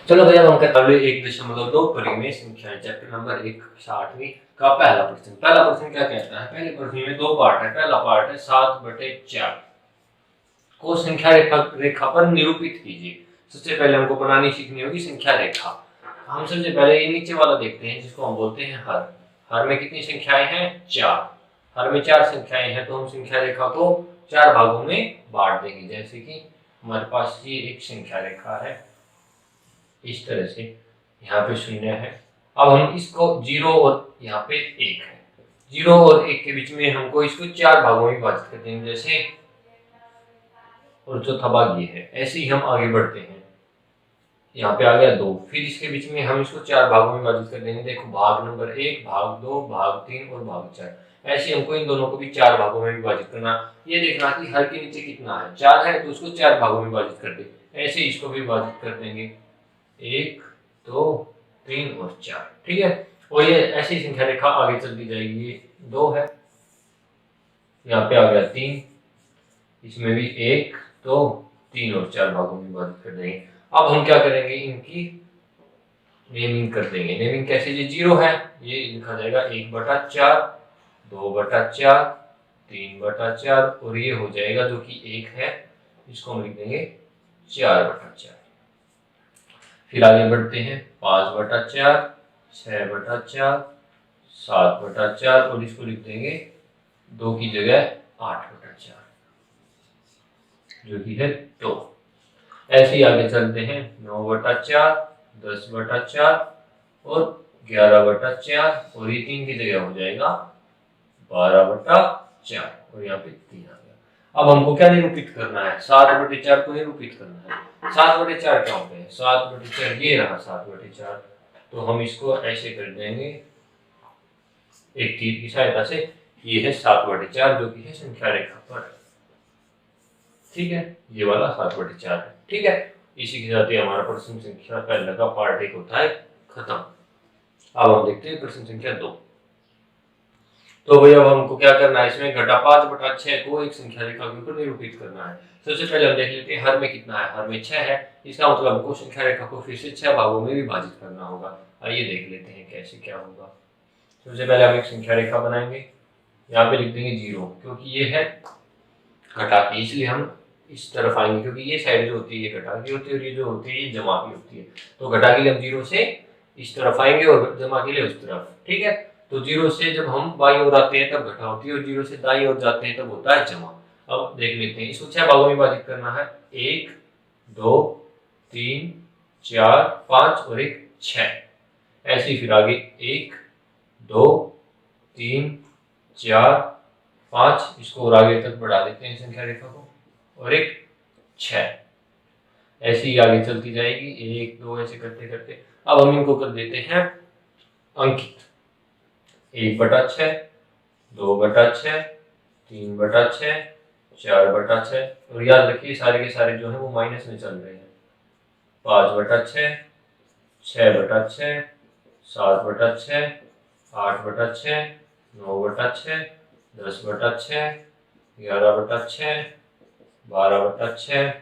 चलो भैया हम करते 1.2 परिमेय संख्याएं चैप्टर नंबर 1 8वीं का पहला प्रश्न। पहला प्रश्न क्या कहता है? पहले प्रश्न में दो पार्ट है। पहला पार्ट है 7/4 को संख्या रेखा पर निरूपित कीजिए। सबसे पहले हमको बनानी सीखनी होगी संख्या रेखा। हम सबसे पहले ये नीचे वाला देखते हैं जिसको हम बोलते हैं हर। हर में कितनी संख्याएं हैं? 4। हर में 4 संख्याएं हैं तो हम संख्या रेखा को 4 भागों में बांट देंगे। जैसे कि हमारे पास ये एक संख्या रेखा है इस तरह से, यहाँ पे 0 है। अब हम इसको 0 और यहाँ पे 1 है। 0 और 1 के बीच में हमको इसको 4 भागों में विभाजित कर देंगे जैसे, और चौथा भाग ये है। ऐसे ही हम आगे बढ़ते हैं। यहाँ पे आ गया 2, फिर इसके बीच में हम इसको 4 भागों में विभाजित कर देंगे। देखो भाग नंबर 1, भाग 2, भाग 3 और भाग 4। ऐसे हमको इन दोनों को भी 4 भागों में विभाजित करना। ये देखना कि हर के नीचे कितना है, 4 है तो उसको 4 भागों में विभाजित कर दे। ऐसे इसको भी विभाजित कर देंगे 1, 2, 3 और 4। ठीक है। और ये ऐसी संख्या रेखा आगे चलती जाएगी। ये 2 है, यहाँ पे आ गया 3, इसमें भी 1, 2, 3 और 4 भागों में विभाजित कर देंगे। अब हम क्या करेंगे, इनकी नेमिंग कर देंगे। नेमिंग कैसे? ये 0 है, ये लिखा जाएगा 1/4, 2/4, 3/4 और ये हो जाएगा जो कि 1 है, इसको हम लिख देंगे 4/4। फिर आगे बढ़ते हैं 5/4, 6/4, 7/4 और इसको लिख देंगे 2 की जगह 8/4 जो कि है 2। ऐसे ही आगे चलते हैं 9/4, 10/4 और 11/4 और ये 3 की जगह हो जाएगा 12/4 और यहाँ पे 3 आ गया। अब हमको क्या निरूपित करना है? 7/4 को निरूपित करना है। 7/4 क्या होते हैं? 7/4 ये रहा 7/4। तो हम इसको ऐसे कर देंगे एक तीर की सहायता से। ये है 7/4 जो कि है संख्या रेखा पर। ठीक है, ये वाला 7/4 है। ठीक है, इसी के साथ ही हमारा प्रश्न संख्या पहले का पार्ट 1 होता है खत्म। अब हम देखते हैं प्रश्न संख्या 2। तो भैया अब हमको क्या करना है, इसमें घटा 5/6 को एक संख्या रेखा के ऊपर निरूपित करना है। सबसे पहले हम देख लेते हैं हर में कितना है। हर में 6 है, इसका मतलब हमको संख्या रेखा को फिर से 6 भागों में विभाजित करना होगा। आइए देख लेते हैं कैसे क्या होगा। सबसे पहले हम एक संख्या रेखा बनाएंगे। यहाँ पे लिख देंगे 0 क्योंकि ये है घटा की, इसलिए हम इस तरफ आएंगे क्योंकि ये साइड जो होती है ये घटा की होती है और ये जो होती है ये जमा की होती है। तो घटा के लिए हम 0 से इस तरफ आएंगे और जमा के लिए उस तरफ। ठीक है, तो 0 से जब हम बाईं ओर आते हैं तब घटा होती है और 0 से दाईं ओर जाते हैं तब होता है जमा। अब देख लेते हैं, इसको 6 भागों में विभाजित करना है। 1, 2, 3, 4, 5 और एक 6। ऐसे ही फिर आगे 1, 2, 3, 4, 5, इसको और आगे तक बढ़ा देते हैं संख्या रेखा को, और एक 6। ऐसे ही आगे चलती जाएगी 1, 2 ऐसे करते करते। अब हम इनको कर देते हैं अंकित। 1/6, 2/6, 3/6, 4/6 और याद रखिए सारे के सारे जो है वो माइनस में चल रहे हैं। 5/6, 6/6, 7/6, 8/6, 9/6, 10/6, 11/6, 12/6,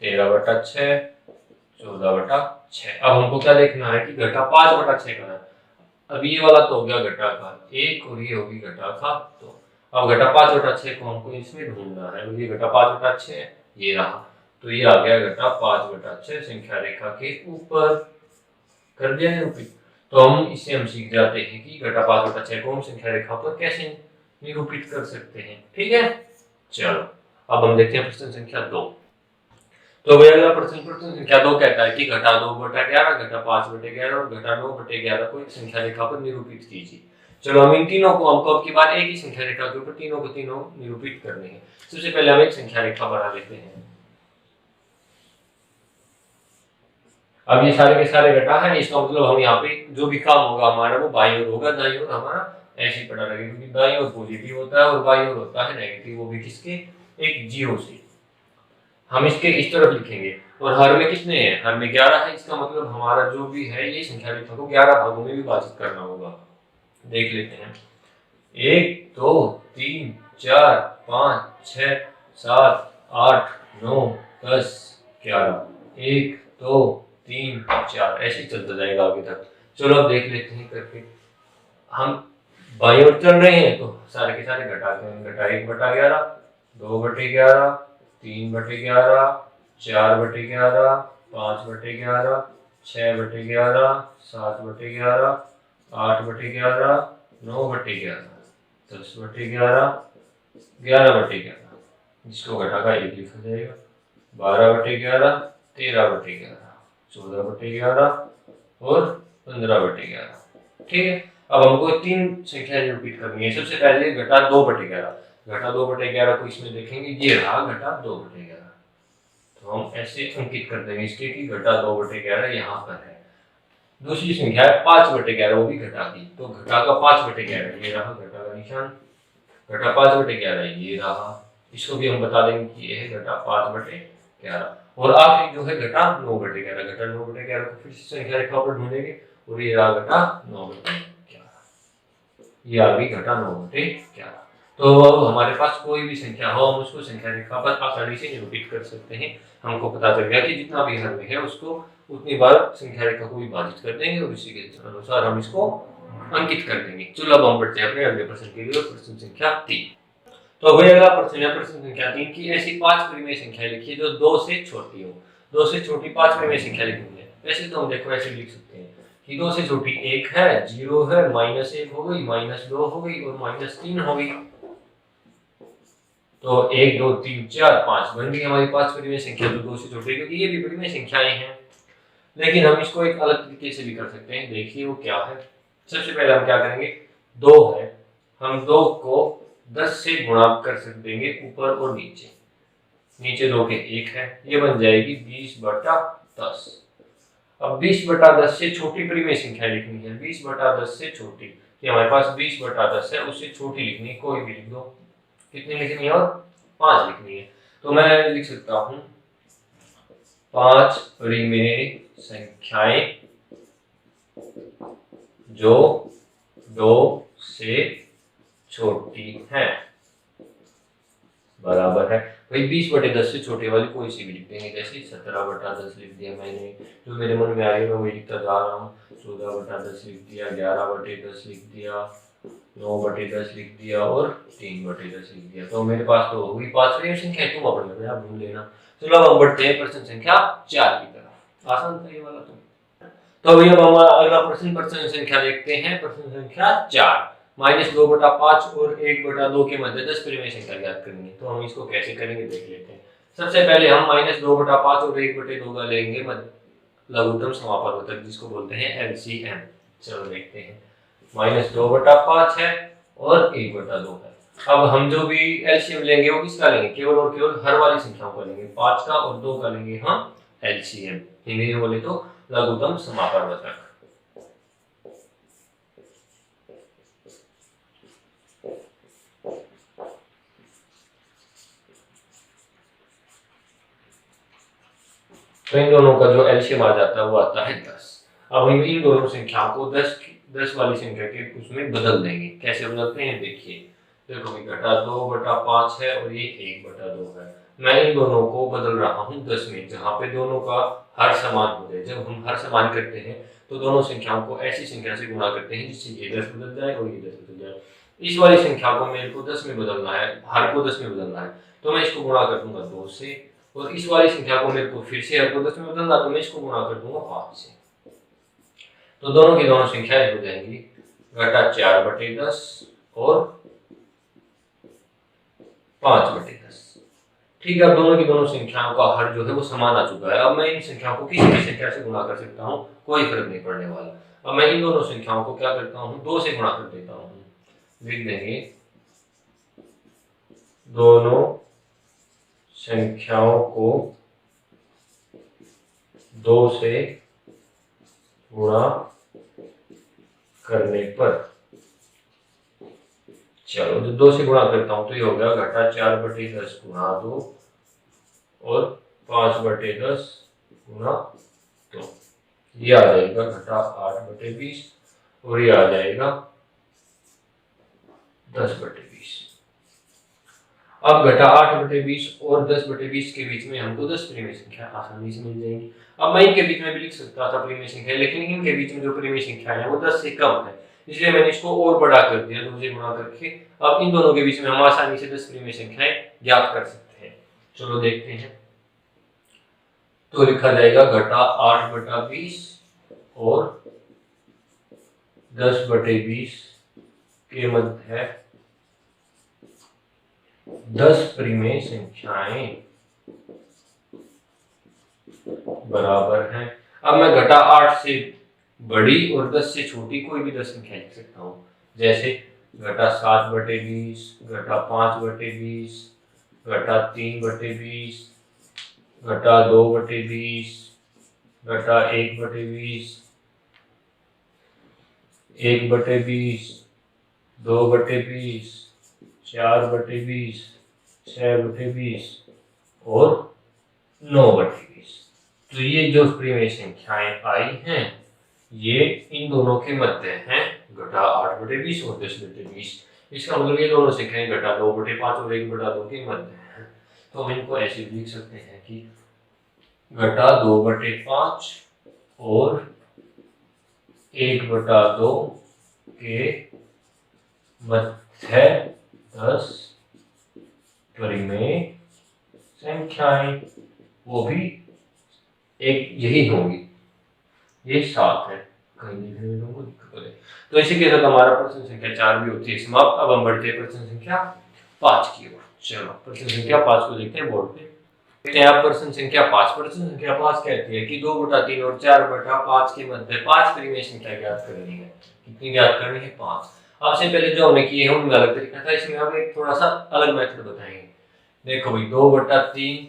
13/6, 14/6। अब हमको क्या देखना है कि घटा 5/6 का है। अब ये वाला तो हो गया घटा का 1 और ये होगी घटा का 2। अब घटा 5/6 को हमको इसमें ढूंढना है। ये घटा 5/6 ये रहा, तो ये आ गया घटा 5/6 संख्या रेखा के ऊपर। कर दिया निरूपित। तो हम इससे हम सीख जाते हैं कि घटा 5/6 को हम संख्या रेखा पर कैसे निरूपित कर सकते हैं। ठीक है, चलो अब हम देखते हैं प्रश्न संख्या 2। तो भाई अगला प्रश्न संख्या 2 कहता है कि घटा 2/11, घटा 5/11 और घटा 9/11 को एक संख्या रेखा पर निरूपित कीजिए। चलो हम इन तीनों को हमको अब की बार एक ही संख्या रेखा के ऊपर तीनों को तीनों निरूपित करने हैं। सबसे पहले हम एक संख्या रेखा बना लेते हैं। अब ये सारे के सारे घटा है, इसका मतलब हम यहाँ पे जो भी काम होगा हमारा वो बाईं ओर होगा, दाईं ओर हमारा ऐसे ही पड़ा रहेगा क्योंकि दाईं ओर पॉजिटिव होता है और बाईं ओर होता है नेगेटिव, वो भी किसके? एक 0 से। हम इसके इस तरफ लिखेंगे। और हर में कितने हैं? हर में 11 है, इसका मतलब हमारा जो भी है ये संख्या रेखा को 11 भागों में विभाजित करना होगा। देख लेते हैं 1, 2, 3, 4, 5, 6, 7, 8, 9, 10, 11। 1, 2, 3 4 ऐसे ही चलता जाएगा आगे तक। चलो अब देख लेते हैं करके। हम बाई ओर चल रहे हैं तो सारे के सारे घटाते हैं। घटा 1/11, 2/11, 3/11, 4/11, 5/11, 6/11, 7/11, 8/11, 9/11, 10/11, 11/11, जिसको घटा का 1 लिखा जाएगा। 12/11, 13/11, 14/11 और 15/11। ठीक है, अब हमको 3 संख्या रिपीट करनी है। सबसे पहले घटा 2/11। घटा 2/11 को इसमें देखेंगे, ये रहा घटा 2/11। तो हम ऐसे अंकित कर देंगे इसके कि घटा 2/11 यहाँ पर है। दूसरी संख्या है 5/11, वो भी घटा की, तो घटा का 5/11 ये रहा घटा का निशान। घटा 5/11 ये रहा, इसको भी हम बता देंगे कि ये है घटा 5/11। और आखिरी जो है घटा 9/11। घटा 9/11 को फिर से संख्या रेखा पर ढूंढेंगे और ये रहा घटा 9/11। ये आ गई घटा 9/11। तो अब हमारे पास कोई भी संख्या हो, हम उसको संख्या रेखा पर आसानी से निरूपित कर सकते हैं। हमको पता चल गया कि जितना भी हर में है उसको उतनी बार संख्या रेखा को विभाजित कर देंगे और इसी के अनुसार हम इसको अंकित कर देंगे। चलो अब हम बढ़ते हैं अपने अगले प्रश्न के लिए, प्रश्न संख्या 3। तो वही अगला प्रश्न है, प्रश्न संख्या 3 की ऐसी 5 परिमेय संख्या लिखिए जो 2 से छोटी हो। 2 से छोटी 5 परिमेय संख्या लिखनी है। वैसे तो हम देखो ऐसे लिख सकते हैं कि 2 से छोटी 1 है, 0 है, -1 हो गई, -2 हो गई और -3 हो गई। तो 1 2 3 4 5 बन गई हमारी 5 परिमेय संख्या, तो 2 से छोटी, क्योंकि ये भी परिमेय संख्याएं हैं। लेकिन हम इसको एक अलग तरीके से भी कर सकते हैं। देखिए वो क्या है। सबसे पहले हम क्या करेंगे, 2 है, हम 2 को 10 से गुणा कर देंगे ऊपर और नीचे। नीचे 2 के 1 है, ये बन जाएगी 20/10। अब 20/10 से छोटी परिमेय संख्या लिखनी है। 20/10 से छोटी, ये हमारे पास 20/10 है, उससे छोटी लिखनी है, कोई भी लिख दो। कितनी लिखनी है? और 5 लिखनी है। तो मैं लिख सकता हूँ 5 परिमेय संख्याएं जो 2 से छोटी हैं बराबर है। भाई 20/10 से छोटे वाली कोई सी भी लिख देंगे, जैसे 17/10 लिख दिया मैंने, जो मेरे मन में आ रही है मैं वही लिखता जा रहा हूँ। 14/10 लिख दिया, 11/10 लिख दिया, 9/10 लिख दिया और 3/10 लिख दिया। तो मेरे पास तो होगी 5 परिमेय संख्या, तुम अपने आप ढूंढ लेना। चलो अब हम बढ़ते हैं प्रश्न संख्या 4 की तरफ। आसान था ये वाला तो अभी अब हमारा अगला प्रश्न संख्या देखते हैं। प्रश्न संख्या 4, -2/5 और 1/2 के मध्य 10 परिमेय संख्या ज्ञात करनी है। तो हम इसको कैसे करेंगे देख लेते हैं। सबसे पहले हम -2/5 और 1/2 का लेंगे लघुत्तम समापवर्तक, जिसको बोलते हैं LCM। चलो देखते हैं, -2/5 है और 1/2 है। अब हम जो भी LCM लेंगे वो किसका लेंगे? केवल और केवल हर वाली संख्याओं का लेंगे, 5 का और 2 का लेंगे हम LCM। हिंदी में बोले तो लघुत्तम समापवर्तक। तो इन दोनों का जो एलसीएम आ जाता है वो आता है 10। अब हम इन दोनों संख्याओं को 10 वाली संख्या के उसमें बदल देंगे। कैसे बदलते हैं देखिए। देखो कि घटा 2/5 है और ये 1/2 है। मैं इन दोनों को बदल रहा हूँ 10 में, जहाँ पे दोनों का हर समान हो जाए। जब हम हर समान करते हैं तो दोनों संख्याओं को ऐसी संख्या से गुणा करते हैं जिससे ये 10 बदल जाए और ये 10 बदल जाए। इस वाली संख्या को मेरे को 10 में बदलना है, हर को 10 में बदलना है, तो मैं इसको गुणा कर दूंगा 2 से। और इस वाली संख्या को मेरे को फिर से हर को 10 में बदलना, तो मैं इसको गुणा कर दूंगा 5 से। तो दोनों की दोनों संख्याएं हो जाएंगी घटा 4/10 और 5/10। ठीक है, अब दोनों की दोनों संख्याओं का हर जो है वो समान आ चुका है। अब मैं इन संख्याओं को किसी भी संख्या से गुणा कर सकता हूँ, कोई फर्क नहीं पड़ने वाला। अब मैं इन दोनों संख्याओं को क्या करता हूँ, 2 से गुणा कर देता हूँ। लिख देंगे दोनों संख्याओं को 2 से गुणा करने पर, चलो जो 2 से गुणा करता हूं तो ये हो गया घटा 4/10 गुणा 2 और 5/10 गुणा 2। ये आ जाएगा घटा 8/20 और ये आ जाएगा 10/20। अब घटा 8/20 और 10/20 के बीच में हमको 10 परिमेय संख्या आसानी से मिल जाएंगी। अब मैं इनके बीच में भी लिख सकता था परिमेय संख्या, लेकिन इनके बीच में जो परिमेय संख्या है वो 10 से कम है, इसलिए मैंने इसको और बड़ा कर दिया, 2 से गुणा करके। अब इन दोनों के बीच में हम आसानी से 10 परिमेय संख्याएं ज्ञात कर सकते हैं। चलो देखते हैं। तो लिखा जाएगा घटा 8/20 और 10/20 के मध्य है 10 परिमेय संख्याएं बराबर हैं। अब मैं घटा 8 से बड़ी और 10 से छोटी कोई भी 10 संख्या लिख सकता हूँ, जैसे घटा 7/20, घटा 5/20, घटा 3/20, घटा 2/20, घटा 1/20, 1/20, 2/20, 4/20, 6/20 और 9/20। तो ये जो परिमेय संख्याएं आई हैं ये इन दोनों के मध्य हैं, घटा 8/20 और 10/20। इसका मतलब ये दोनों संख्याएं घटा 2/5 और 1/2 के मध्य हैं। तो हम इनको ऐसे भी लिख सकते हैं कि घटा 2/5 और 1/2 के मध्य 10 परिमेय संख्याएं, वो भी एक यही होंगी, ये 7 है, कहीं लिखने में लोगों को दिक्कत है। तो इसी के साथ हमारा प्रश्न संख्या 4 भी होती है समाप्त। अब हम बढ़ते हैं प्रश्न संख्या 5 की ओर। चलो प्रश्न संख्या 5 को देखते हैं बोर्ड पे। देखते हैं आप प्रश्न संख्या 5। प्रश्न संख्या 5 कहती है कि 2/3 और 4/5 के मध्य 5 परिमेय संख्या ज्ञात करनी है। कितनी ज्ञात करनी है? 5। आपसे पहले जो हमने किए हैं उनमें अलग तरीका था, इसमें हम एक थोड़ा सा अलग मेथड बताएंगे। देखो भाई 2/3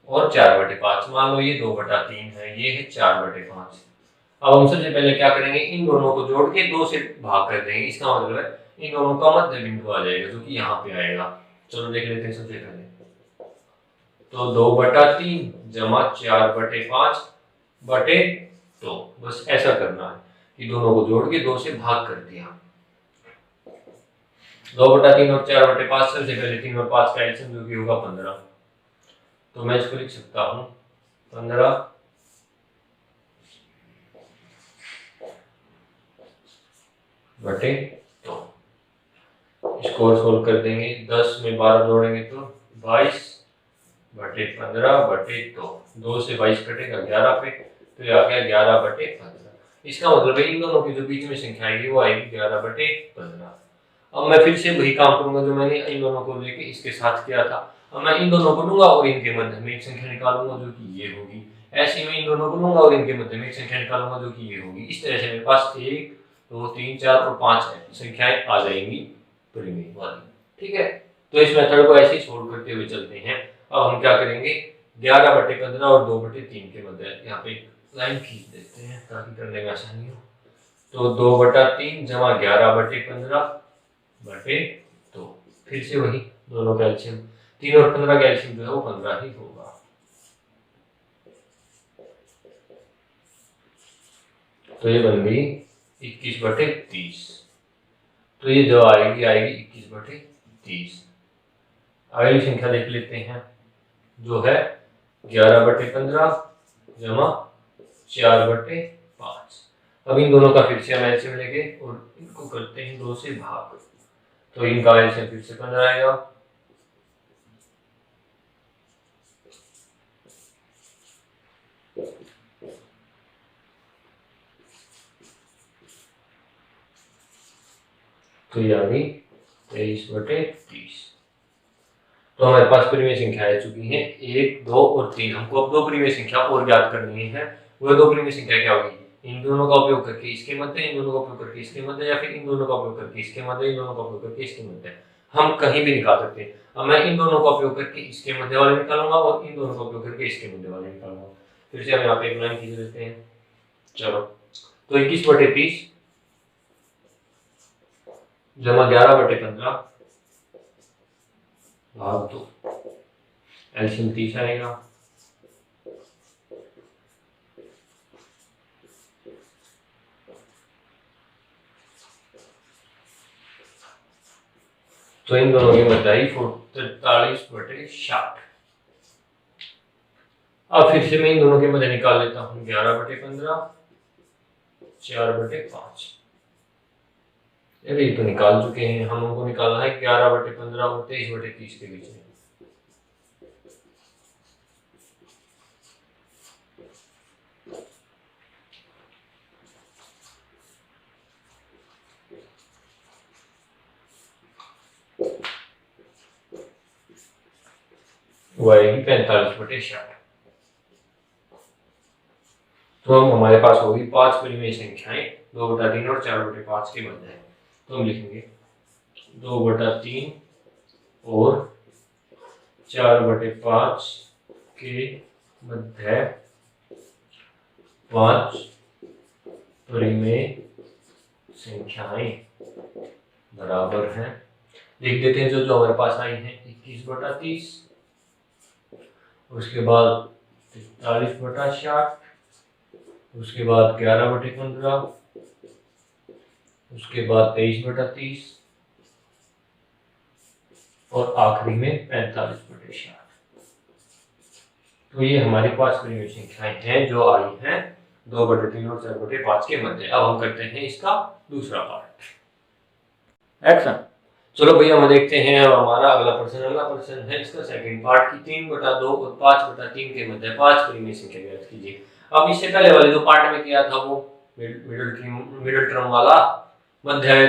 और 4/5, मान लो ये 2/3 है, ये है 4/5। अब हम सबसे पहले क्या करेंगे, इन दोनों को जोड़ के 2 से भाग कर देंगे। इसका मतलब है इन दोनों का मध्य बिंदु आ जाएगा जो कि यहाँ पे आएगा। चलो देख लेते हैं सबसे पहले। तो 2/3 जमा 4/5 बटे 2, बस ऐसा करना है कि दोनों को जोड़ के 2 से भाग कर दिया। 2/3 और 4/5, सबसे पहले 3 और 5 का एलसीएम जो कि होगा 15। तो मैं इसको लिख सकता हूँ 15 बटे 2। इसको और सोल्व कर देंगे, 10 में 12 जोड़ेंगे तो 22/15/2। 2 से 22 कटेगा 11 पे, तो ये आ गया 11/15। इसका मतलब है इन दोनों की जो बीच में संख्या आएगी वो आएगी 11/15। अब मैं फिर से वही काम करूंगा जो मैंने इन दोनों को लेके इसके साथ किया था। अब मैं इन दोनों को लूंगा और इनके मध्य में एक संख्या निकालूंगा जो कि ये होगी। ऐसे मैं इन दोनों को लूंगा और इनके मध्य में एक संख्या निकालूंगा जो कि ये होगी। इस तरह से मेरे पास 1 2 3 4 और 5 संख्याएं आ जाएंगी परिमेय वाली। ठीक है, तो इस मेथड को ऐसे ही सोल्व करते हुए चलते हैं। अब हम क्या करेंगे, 11/15 और 2/3 के मध्य यहाँ पे लाइन खींच देते हैं ताकि करने में आसानी हो। तो 2/3 जमा 11/15/2। फिर से वही दोनों का एलसीएम, 3 और 15 का एलसीएम जो है वो 15 ही होगा। तो ये बन गई 21/30। तो ये जो आएगी 21/30। अगली संख्या देख लेते हैं जो है 11/15 जमा 4/5। अब इन दोनों का फिर से हम एलसीएम लेंगे और इनको करते हैं 2 से भाग। तो इनका एलसीएम फिर से 15 आएगा। तो ये आ गई 23/30। तो हमारे पास परिमेय संख्या आ चुकी है 1 2 और 3। हमको अब 2 परिमेय संख्या और ज्ञात करनी है। वह 2 परिमेय संख्या क्या होगी, इन दोनों का उपयोग करके इसके मध्य, इन दोनों का उपयोग करके इसके मध्य, या फिर इन दोनों का उपयोग करके इसके मध्य, इन दोनों का उपयोग करके इसके मध्य। हम कहीं भी निकाल सकते हैं। अब मैं इन दोनों का उपयोग करके इसके मध्य वाले निकालूंगा और इन दोनों का उपयोग करके इसके मध्य वाले निकालूंगा। फिर से हम यहाँ पे एक लाइन खींच देते हैं। चलो तो 21/30 जमा 11/15 भाग 2, एलसीएम 30 आएगा। तो इन दोनों की मध्य आई 43/60। अब फिर से मैं इन दोनों के मध्य निकाल लेता हूँ 11/15, 4/5। ये तो निकाल चुके हैं, हम लोगों को निकालना है 11/15 और 23/30 के बीच में। वो आएगी 45/60। तो हम हमारे पास होगी 5 परिमेय संख्याएं 2/3 और 4/5 के मध्य है। तो हम लिखेंगे 2/3 और 4/5 के मध्य 5 परिमेय संख्याएं बराबर हैं। लिख देते हैं जो हमारे पास आई हैं 21/30, उसके बाद 43/60, उसके बाद 11/15, उसके बाद 23/30 और आखिरी में 45/60। तो ये हमारी 5 परिमेय संख्याएं हैं जो आई हैं 2/3 और 4/5 के मध्य। अब हम करते हैं इसका दूसरा पार्ट। एक्शन। चलो भैया हम देखते हैं हमारा अगला प्रश्न है इसका सेकंड पार्ट की 3/2 और 5/3 के मध्य 5 परिमेय संख्या ज्ञात कीजिए। अब इससे पहले वाले जो पार्ट में किया था वो मिडिल टर्म वाला मध्य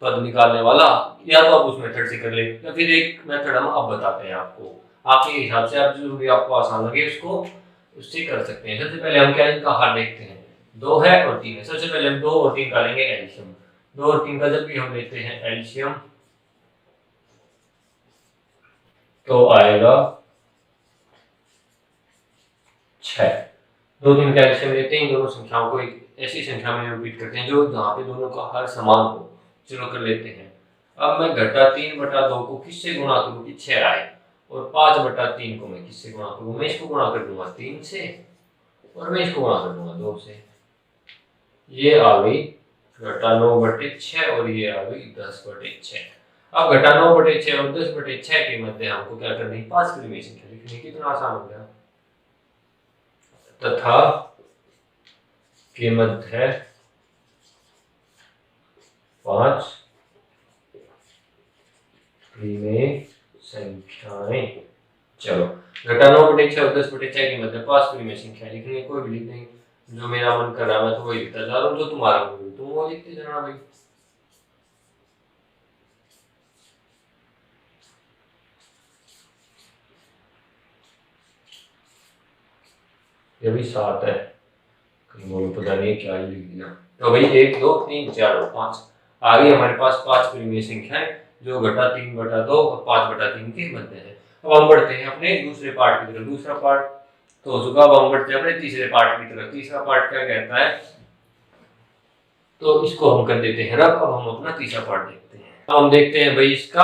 पद निकालने वाला, या तो आप उस मेथड से कर ले या फिर एक मेथड हम अब बताते हैं आपको, आपके हिसाब से आप जो भी आपको आसान लगे उसको उससे कर सकते हैं। सबसे पहले हम क्या इनका हर देखते हैं, 2 है और 3 है। सबसे पहले हम 2 और 3 का लेंगे एलसीएम। 2 और 3 का जब भी हम लेते हैं एलसीएम तो आएगा 6। 2 3 का एलसीएम लेते हैं, इन दोनों संख्याओं को एक ऐसी संख्या में रिपीट करते हैं जो जहाँ पे दोनों का हर समान हो। चलो कर लेते हैं। अब मैं घटा 3/2 को किससे गुणा करूँ कि 6 आए, और 5/3 को मैं किससे गुणा करूँ, मैं इसको गुणा कर दूंगा 3 से और मैं इसको गुणा कर दूंगा 2 से। ये आ गई घटा 9/6 और ये आ गई 10/6। अब घटा 9/6 और 10/6 के मध्य हमको क्या करनी है, 5 परिमेय संख्या लिखनी। कितना आसान हो गया। तथा के मध्य 5 परिमेय संख्याएं। चलो घटा 9/6 और 10/6 के मध्य 5 परिमेय संख्याएं लिखनी, कोई भी लिख देंगे। जो मेरा मन कर रहा है मैं तो वही लिखता जा रहा हूँ, जो तुम्हारा मन तुम वो लिखते जाना भाई। ये भी 7 है, कहीं बोलो पता नहीं क्या ही लिख दिया। तो भाई 1 2 3 4 और 5 आ गई हमारे पास 5 परिमेय संख्याएं जो घटा 3/2 और 5/3 के मध्य है। अब हम बढ़ते हैं अपने दूसरे पार्ट की तरफ। दूसरा पार्ट तो हो चुका, अब हम बढ़ते हैं अपने तीसरे पार्ट की तरफ। तीसरा पार्ट क्या कहता है, तो इसको हम कर देते हैं रब। अब हम अपना तीसरा पार्ट देखते हैं। अब हम देखते हैं भाई इसका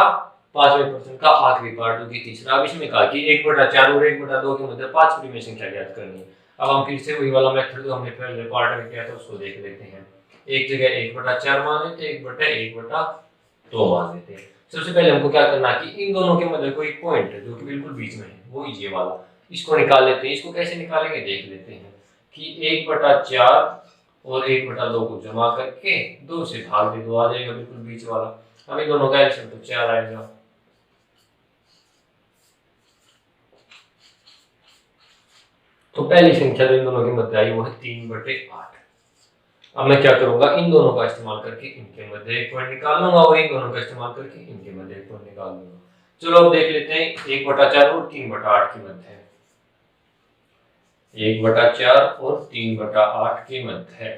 5वें प्रश्न का आखिरी पार्ट जो कि तीसरा। अब इसमें कहा कि 1/4 और 1/2 के मध्य 5 परिमेय संख्या ज्ञात करनी है। अब हम फिर से वही वाला मेथड जो हमने पहले पार्ट में किया था उसको देख लेते हैं। एक जगह 1/4 मान लेते हैं, 1/1/2 मान लेते हैं। सबसे पहले हमको क्या करना है कि इन दोनों के मध्य कोई पॉइंट है जो कि बिल्कुल बीच में है, वो ये वाला, इसको निकाल लेते हैं। इसको कैसे निकालेंगे देख लेते हैं कि 1/4 और 1/2 को जमा करके 2 से भाग दे दो, आ जाएगा बिल्कुल बीच वाला। अब इन दोनों का एलसीएम तो 4 आएगा। तो पहली संख्या जो इन दोनों के मध्य आई वो है 3/8। अब मैं क्या करूंगा, इन दोनों का इस्तेमाल करके इनके मध्य एक पॉइंट निकाल लूंगा और इन दोनों का इस्तेमाल करके इनके मध्य एक पॉइंट निकाल लूंगा। चलो अब देख लेते हैं 1/4 और 3/8 के मध्य है। 1/4 और 3/8 के मध्य है,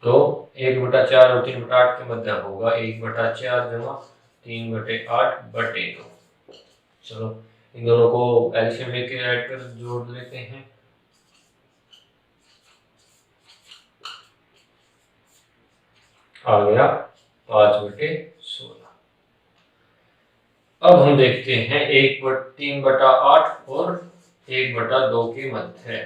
तो 1/4 और 3/8 के मध्य होगा 1/4 जमा 3/8/2। चलो इन दोनों को एलसीएम लेके ऐड कर जोड़ लेते हैं। आ गया 5/16। अब हम देखते हैं 3/8 और 1/2 के मध्य है।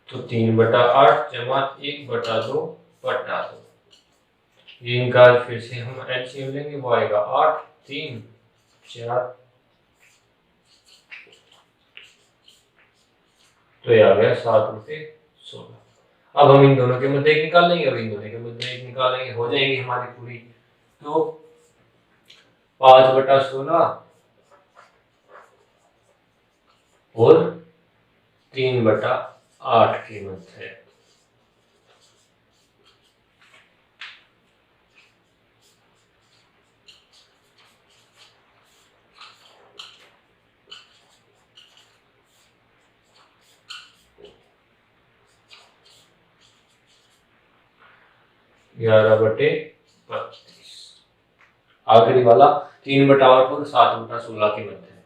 तो 3/8 जमा 1/2 बटा 2। इनका फिर से हम एलसीएम लेंगे, वो आएगा 8 3 4, तो ये आ गया 7/16। अब हम इन दोनों के मध्य एक निकाल लेंगे और इन दोनों के मध्य एक निकाल लेंगे, हो जाएगी हमारी पूरी। तो 5/16 और 3/8 की मध्य है। ग्यारह बटे 32। आखिरी वाला 3/8 और 7/16 के मध्य है।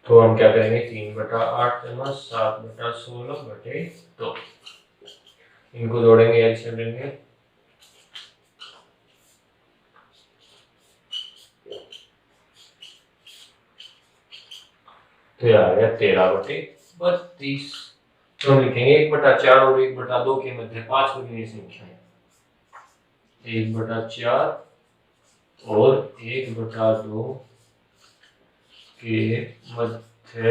तो हम क्या करेंगे, 3/8 जमा 7/16 बटे 2, इनको जोड़ेंगे, एलसीएम लेंगे। तो यह आ गया 13/32। तो हम लिखेंगे 1/4 और 1/2 के मध्य 5 वर्गीय संख्याएं। 1/4 और 1/2 के मध्य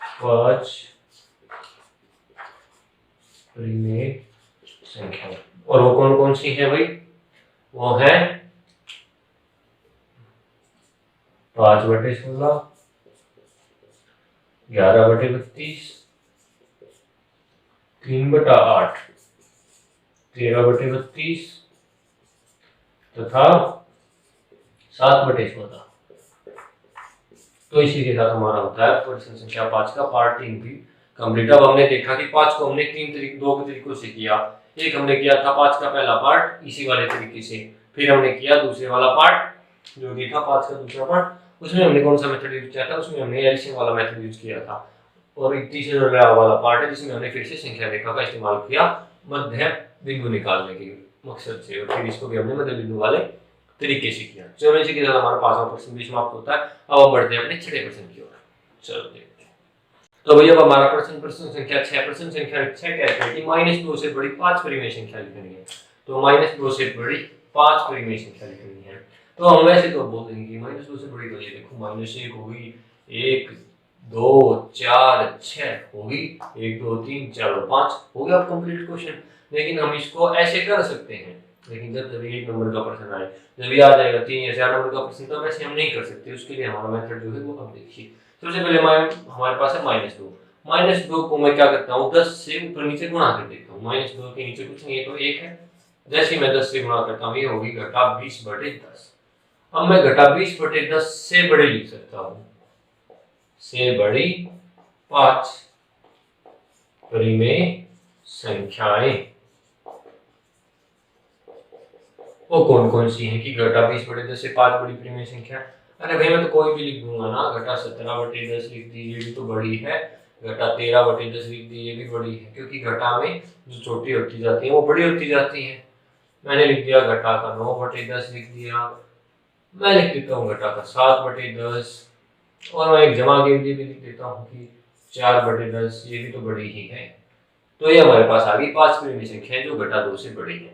5 वर्गीय संख्याएं। और वो कौन कौन सी है भाई, वो है 5/16, 11/32, 3/8, 13/32 तथा 7/16। तो इसी के साथ हमारा होता है प्रश्न संख्या 5 का पार्ट 3 भी कंप्लीट। अब हमने देखा कि 5 को हमने दो तरीकों से किया। एक हमने किया था 5 का पहला पार्ट इसी वाले तरीके से, फिर हमने किया दूसरे वाला पार्ट जो कि था 5 का दूसरा पार्ट, उसमें हमने कौन सा मेथड यूज किया था, उसमें हमने एलसीएम वाला मेथड यूज किया था। और तीसरा वाला पार्ट है जिसमें हमने फिर से संख्या रेखा का इस्तेमाल किया मध्य बिंदु निकालने के मकसद से, और फिर इसको भी हमने मध्य बिंदु वाले तरीके से किया। चलो इसी के साथ हमारा 5वां प्रश्न भी समाप्त होता है। अब हम बढ़ते हैं अपने छठे प्रश्न की ओर। चलो देखते हैं। तो भैया अब हमारा प्रश्न संख्या 6, प्रश्न संख्या 6 कहते हैं कि -2 से बड़ी 5 परिमेय संख्या लिखनी है। तो -2 से बड़ी 5 परिमेय संख्या लिखनी है। तो हम वैसे तो बोल देंगे कि -2 से बड़ी, तो ये देखो -1 होगी, 1 2 4 6 होगी, 1 2 3 4 और 5 हो गया कंप्लीट क्वेश्चन। लेकिन हम इसको ऐसे कर सकते हैं, लेकिन जब तभी 1 नंबर का प्रश्न आए, जब ये आ जाएगा 3 या 4 नंबर का प्रश्न, तो वैसे हम नहीं कर सकते। उसके लिए हमारा मेथड जो है वो अब देखिए। सबसे पहले हमारे पास है -2। -2 को मैं क्या करता हूँ, 10 से ऊपर नीचे गुणा कर देता हूँ। -2 के नीचे कुछ नहीं है तो 1 है। जैसे मैं 10 से गुणा करता हूँ, ये होगी घटा 20/10। अब मैं घटा 20/10 से बड़े लिख सकता हूँ, से बड़ी 5 परिमेय संख्याएं। वो कौन कौन सी हैं कि घटा 20/10 से 5 बड़ी परिमेय संख्या। अरे भाई मैं तो कोई भी लिख दूंगा ना, घटा 17/10 लिख दी, ये भी तो बड़ी है। घटा 13/10 लिख दी, ये भी बड़ी है, क्योंकि घटा में जो छोटी होती जाती है वो बड़ी होती जाती है। मैंने लिख दिया घटा का 9/10 लिख दिया। मैं लिख देता हूँ घटा का 7/10, और मैं एक जमा के लिए भी लिख देता हूँ कि 4/10, ये भी तो बड़ी ही है। तो ये हमारे पास आ गई 5 परिमेय संख्या जो घटा 2 से बड़ी है।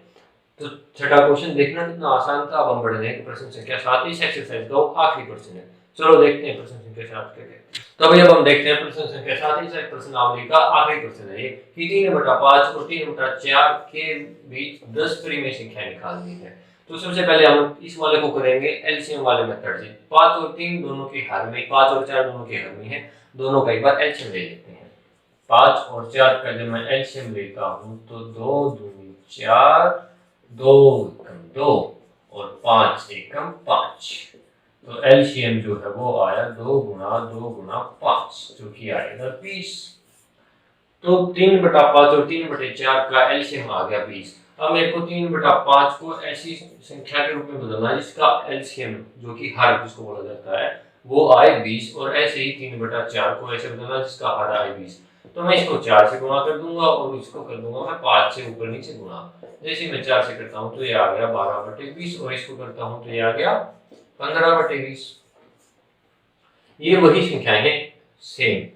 तो छठा क्वेश्चन देखना कितना आसान था। अब हम बढ़ रहे हैं प्रश्न संख्या 7, इस एक्सरसाइज का आखिरी प्रश्न है। चलो देखते हैं प्रश्न संख्या 7 क्या कहते हैं। तो भाई अब हम देखते हैं प्रश्न संख्या 7, इस प्रश्नावली का आखिरी प्रश्न है ये कि 3/5 और 3/4 के बीच 10 परिमेय संख्या निकालनी है। तो सबसे पहले हम इस वाले को करेंगे एलसीएम वाले मेथड से। 5 और 3 दोनों के हर में, 5 और 4 दोनों के हर में है, दोनों का एक बार एलसीएम ले लेते हैं। 5 और 4 का जब मैं एलसीएम लेता हूं तो 2 दूनी 4, 2 एकम 2 और 5 एकम 5। तो एलसीएम जो है वो आया 2 गुणा 2 गुणा 5, जो कि आएगा 20। तो 3/5 और 3/4 का एलसीएम आ गया 20। अब मेरे को 3/5 को ऐसी संख्या के रूप में बदलना है जिसका एलसीएम जो कि हर जिसको बोला जाता है वो आए 20, और ऐसे ही 3/4 को ऐसे बदलना जिसका हर आए 20। तो मैं इसको 4 से गुणा कर दूंगा और इसको कर दूंगा मैं 5 से ऊपर नीचे गुणा। जैसे मैं 4 से करता हूँ तो ये आ गया 12/20 और इसको करता हूँ तो ये आ गया 15/20। ये वही संख्याएं हैं सेम।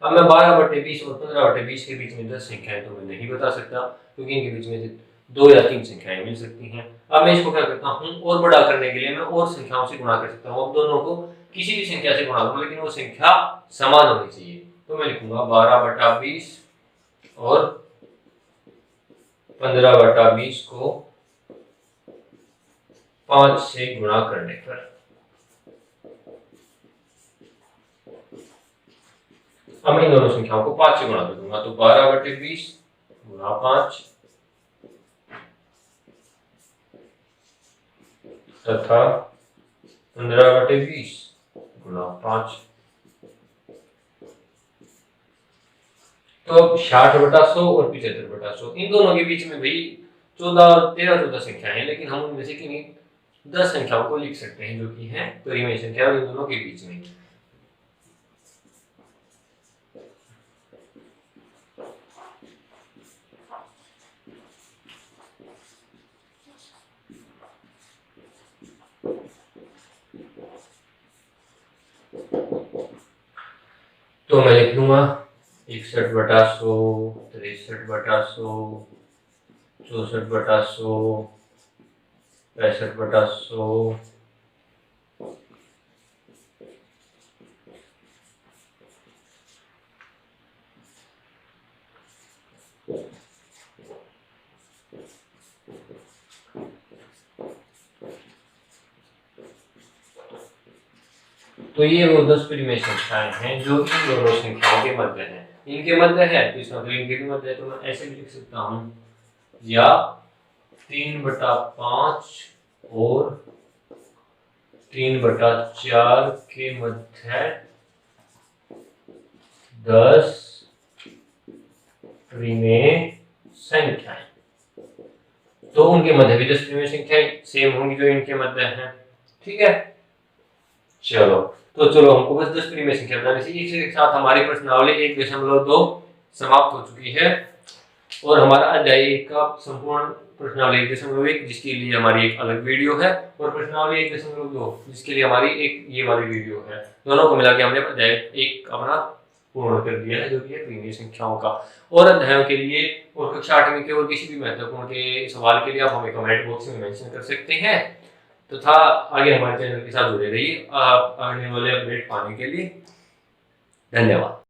अब मैं 12/20 और 15/20 के बीच में 10 संख्याएं तो मैं नहीं बता सकता, क्योंकि इनके बीच में 2 या 3 संख्याएं मिल सकती हैं। अब मैं इसको क्या करता हूँ, और बड़ा करने के लिए मैं और संख्याओं से गुणा कर सकता हूँ। अब दोनों को किसी भी संख्या से गुणा करूँ, लेकिन वो संख्या समान होनी चाहिए। तो मैं लिखूंगा 12/20 और 15/20 को 5 से गुणा करने पर। अब मैं इन दोनों संख्याओं को 5 से गुणा कर दूंगा, तो 12/20 गुणा 5 तथा 15/20 गुणा 5। तो अब 60/100 और 75/100 इन दोनों के बीच में भाई 14 और 13 संख्या है, लेकिन हम उनमें से किन्हीं 10 संख्याओं को लिख सकते हैं जो कि है परिमेय संख्या इन दोनों के बीच में। तो मैं लिख लूंगा 61/100, 63/100, 64/100, 65/100, तो ये वो 10 परिमेय संख्याएं हैं जो इन दोनों संख्याओं के मध्य है। इनके मध्य है तो इसका मतलब इनके भी मध्य है, तो मैं ऐसे भी लिख सकता हूँ, या 3/5 और 3/4 के मध्य 10 परिमेय संख्याएं। तो उनके मध्य भी 10 परिमेय संख्याएं सेम होंगी जो इनके मध्य हैं। ठीक है, चलो हमको बस 10 परिमेय संख्या बनाने से एक साथ हमारी प्रश्नावली 1.2 समाप्त हो चुकी है, और हमारा अध्याय 1 का संपूर्ण प्रश्नावली 1.1 जिसके लिए हमारी एक अलग वीडियो है, और प्रश्नावली 1.2 जिसके लिए हमारी एक ये वाली वीडियो है। दोनों को मिला के हमने अध्याय 1 अपना पूर्ण कर दिया है, जो कि है परिमेय संख्याओं का। और अध्यायों के लिए और कक्षा 8वीं के और किसी भी महत्वपूर्ण के सवाल के लिए आप हमें कमेंट बॉक्स में मेंशन कर सकते हैं, तथा आगे हमारे चैनल के साथ जुड़े रहिए। आप आने वाले अपडेट पाने के लिए धन्यवाद।